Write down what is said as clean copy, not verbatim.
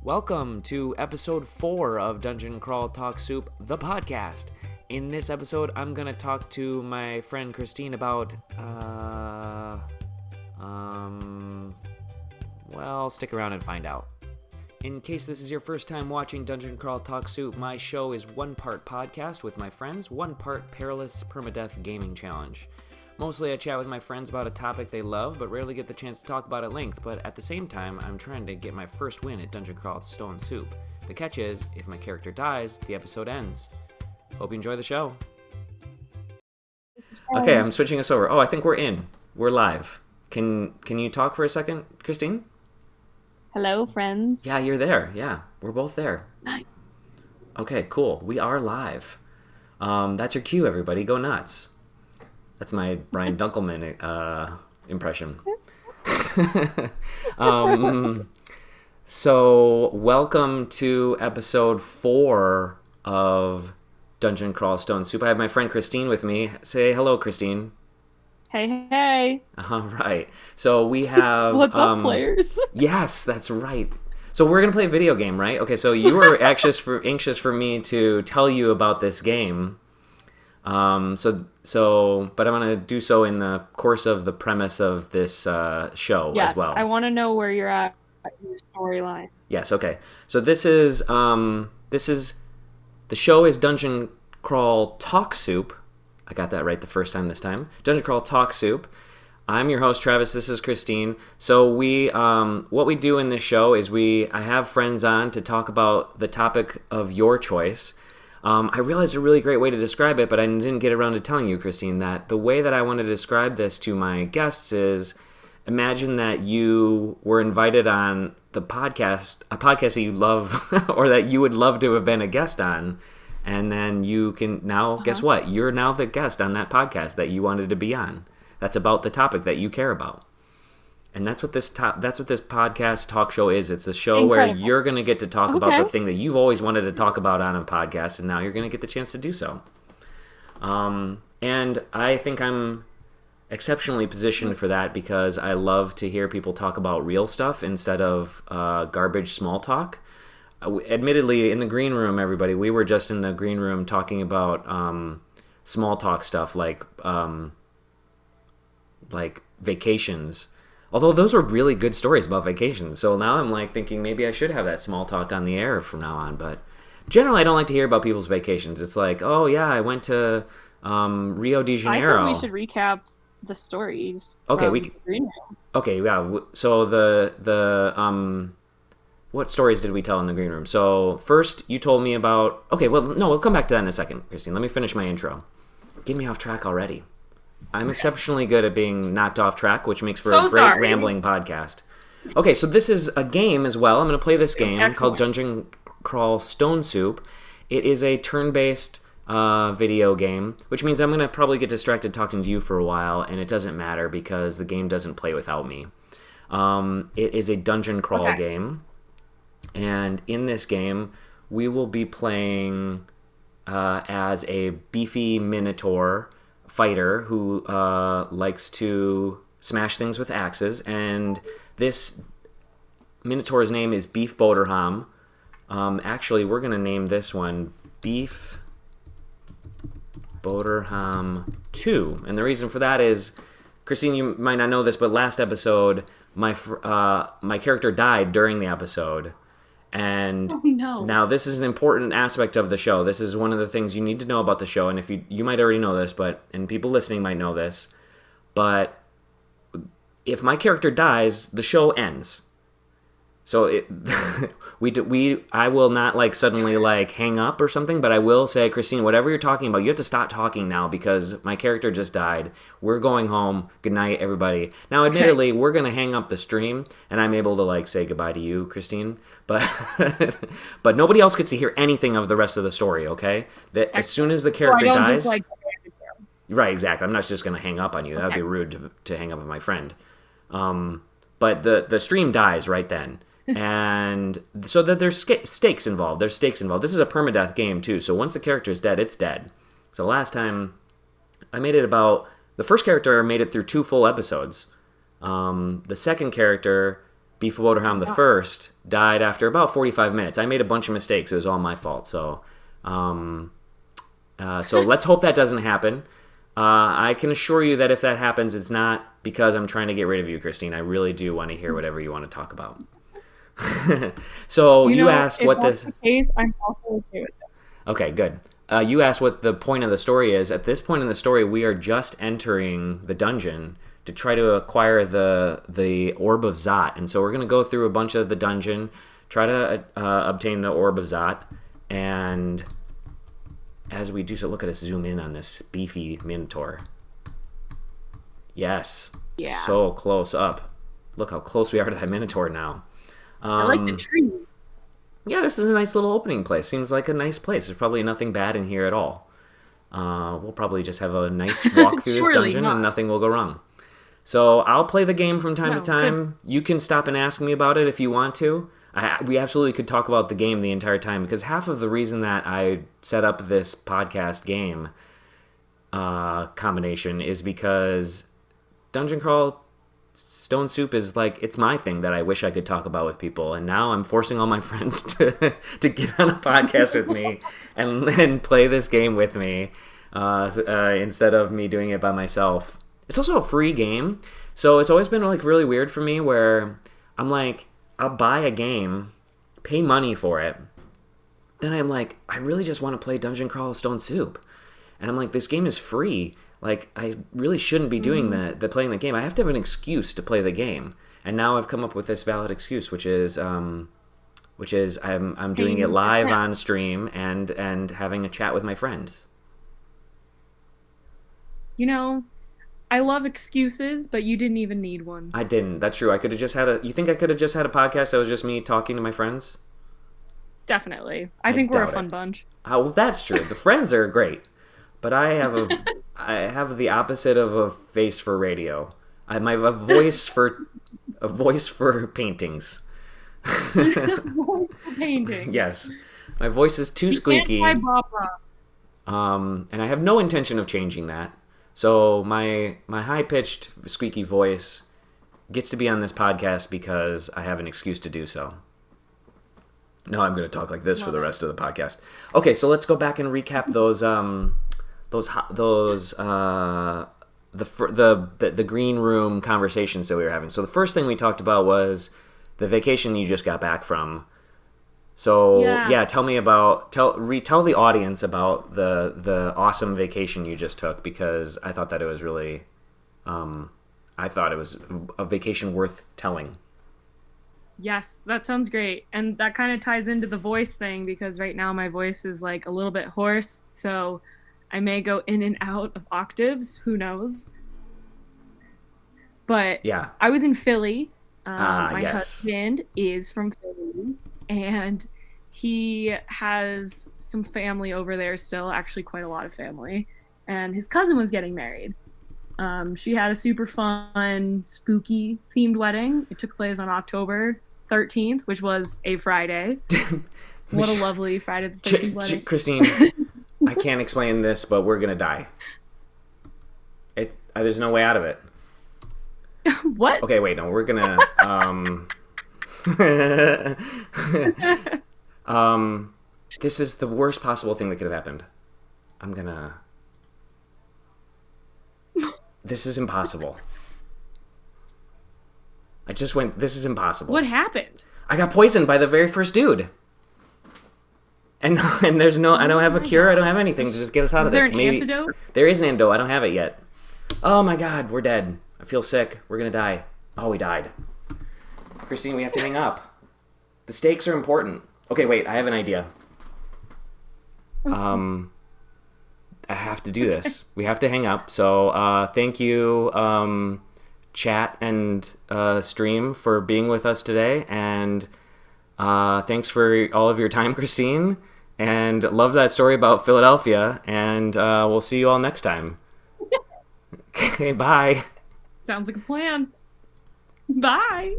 Welcome to episode 4 of Dungeon Crawl Talk Soup, the podcast. In this episode, I'm going to talk to my friend Christine about, well, stick around and find out. In case this is your first time watching Dungeon Crawl Talk Soup, my show is one part podcast with my friends, one part perilous permadeath gaming challenge. Mostly I chat with my friends about a topic they love, but rarely get the chance to talk about at length, but at the same time, I'm trying to get my first win at Dungeon Crawl Stone Soup. The catch is, if my character dies, the episode ends. Hope you enjoy the show. Okay, I'm switching us over. Oh, I think we're in. We're live. Can you talk for a second, Christine? Hello, friends. Yeah, you're there. Yeah, we're both there. Nice. Okay, cool. We are live. That's your cue, everybody. Go nuts. That's my Brian Dunkelman impression. So, welcome to episode 4 of Dungeon Crawl Stone Soup. I have my friend Christine with me. Say hello, Christine. Hey. All right. So we have... What's up, players? Yes, that's right. So we're going to play a video game, right? Okay, so you were anxious for me to tell you about this game. But I'm going to do so in the course of the premise of this show as well. Yes, I want to know where you're at in your storyline. Yes, okay. So this is the show is Dungeon Crawl Talk Soup. I got that right the first time this time. Dungeon Crawl Talk Soup. I'm your host, Travis. This is Christine. So what we do in this show is I have friends on to talk about the topic of your choice. I realized a really great way to describe it, but I didn't get around to telling you, Christine, that the way that I want to describe this to my guests is, imagine that you were invited on a podcast that you love or that you would love to have been a guest on. And then you can now, guess what? You're now the guest on that podcast that you wanted to be on. That's about the topic that you care about. And that's what this podcast talk show is. It's a show where you're going to get to talk about the thing that you've always wanted to talk about on a podcast, and now you're going to get the chance to do so. And I think I'm exceptionally positioned for that because I love to hear people talk about real stuff instead of garbage small talk. Admittedly, in the green room, everybody, we were just in the green room talking about small talk stuff like vacations. Although those were really good stories about vacations. So now I'm thinking maybe I should have that small talk on the air from now on. But generally, I don't like to hear about people's vacations. It's like, oh yeah, I went to Rio de Janeiro. I think we should recap the stories. Okay, yeah. So what stories did we tell in the green room? So first, you told me about... Okay, well, no, we'll come back to that in a second, Christine. Let me finish my intro. Get me off track already. I'm exceptionally good at being knocked off track, which makes for a great rambling podcast. Okay, so this is a game as well. I'm going to play this game called Dungeon Crawl Stone Soup. It is a turn-based video game, which means I'm going to probably get distracted talking to you for a while, and it doesn't matter because the game doesn't play without me. It is a dungeon crawl game. And in this game, we will be playing as a beefy minotaur fighter who likes to smash things with axes. And this minotaur's name is Beef Boderham. Actually, we're going to name this one Beef Boderham 2. And the reason for that is, Christine, you might not know this, but last episode, my character died during the episode. And now this is an important aspect of the show. This is one of the things you need to know about the show. And if you might already know this, and people listening might know this, but if my character dies, the show ends. So I will not suddenly hang up or something, but I will say, Christine, whatever you're talking about, you have to stop talking now because my character just died. We're going home. Good night, everybody. Now, admittedly, we're going to hang up the stream, and I'm able to say goodbye to you, Christine, but but nobody else gets to hear anything of the rest of the story, okay? That as soon as the character dies... Right, exactly. I'm not just going to hang up on you. That would be rude to hang up on my friend. But the stream dies right then. And so that there's stakes involved. This is a permadeath game too. So once the character is dead, it's dead. So last time I made it the first character made it through 2 full episodes. The second character Beefwaterhound the First died after about 45 minutes. I made a bunch of mistakes. It was all my fault. So let's hope that doesn't happen. I can assure you that if that happens, it's not because I'm trying to get rid of you, Christine. I really do want to hear whatever you want to talk about. So you asked what this... If that's the case, I'm also okay with it. Okay, good. You asked what the point of the story is. At this point in the story, we are just entering the dungeon to try to acquire the Orb of Zot. And so we're going to go through a bunch of the dungeon, try to obtain the Orb of Zot, and as we do so, look at us zoom in on this beefy Minotaur. Yes. Yeah. So close up. Look how close we are to that Minotaur now. I like the tree. Yeah, this is a nice little opening place. Seems like a nice place. There's probably nothing bad in here at all. We'll probably just have a nice walk through this dungeon and nothing will go wrong. So I'll play the game from time to time. Good. You can stop and ask me about it if you want to. We absolutely could talk about the game the entire time, because half of the reason that I set up this podcast game combination is because Dungeon Crawl Stone Soup is like, it's my thing that I wish I could talk about with people, and now I'm forcing all my friends to get on a podcast with me and play this game with me instead of me doing it by myself. It's also a free game, so it's always been like really weird for me where I'm like, I'll buy a game, pay money for it, then I'm like, I really just want to play Dungeon Crawl Stone Soup, and I'm like, this game is free. Like, I really shouldn't be doing playing the game. I have to have an excuse to play the game. And now I've come up with this valid excuse, which is I'm doing it live on stream and having a chat with my friends. You know, I love excuses, but you didn't even need one. I didn't. That's true. I could have just had you think I could have just had a podcast that was just me talking to my friends? Definitely. I think we're a fun bunch. Oh, well, that's true. The friends are great. But I have the opposite of a face for radio. I have a voice for paintings. Voice for painting. Yes, my voice is too squeaky. And I have no intention of changing that. So my high pitched squeaky voice gets to be on this podcast because I have an excuse to do so. No, I'm going to talk like this for the rest of the podcast. Okay, so let's go back and recap the green room conversations that we were having. So the first thing we talked about was the vacation you just got back from. So tell the audience about the awesome vacation you just took, because I thought that it was really I thought it was a vacation worth telling. Yes, that sounds great. And that kind of ties into the voice thing, because right now my voice is like a little bit hoarse, so I may go in and out of octaves. Who knows? But yeah, I was in Philly. My husband is from Philly, and he has some family over there still, actually quite a lot of family. And his cousin was getting married. She had a super fun, spooky themed wedding. It took place on October 13th, which was a Friday. What a lovely Friday the 13th wedding. Christine, I can't explain this, but we're gonna die. There's no way out of it. What? Okay, wait, no, we're gonna this is the worst possible thing that could have happened. This is impossible. This is impossible. What happened? I got poisoned by the very first dude. And there's no, I don't have a cure, I don't have anything to just get us out of this. Is there an antidote? There is an antidote, I don't have it yet. Oh my god, we're dead. I feel sick, we're gonna die. Oh, we died. Christine, we have to hang up. The stakes are important. Okay, wait, I have an idea. I have to do this. We have to hang up, so thank you, chat and stream, for being with us today, and thanks for all of your time, Christine. And love that story about Philadelphia. And we'll see you all next time. Okay, bye. Sounds like a plan. Bye.